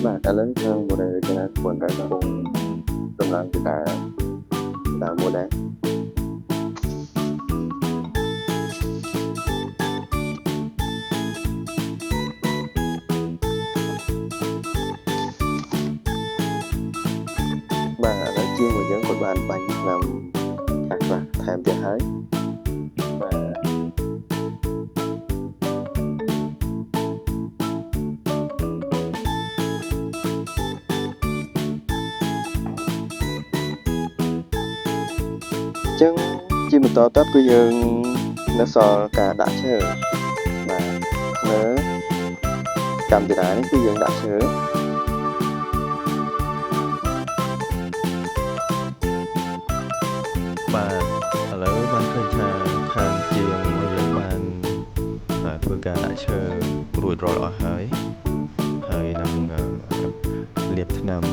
បាទឥឡូវខាង model រចនាសម្ព័ន្ធដែលកំពុងដំឡើងតាម model បាទឥឡូវជាងរបស់យើងគាត់បានបាញ់ឆ្នាំខ្លះថែមទៀតហើយបាទចឹងជាបន្តទៅគឺយើងនៅសល់ការដាក់ឈើបាទនៅកម្មវិធីនេះគឺយើងដាក់ឈើបាទឥឡូវបានឃើញថាខាងជាងរបស់យើងបានធ្វើការដាក់ឈើរួចរាល់អស់ហើយនឹងលាបថ្នាំ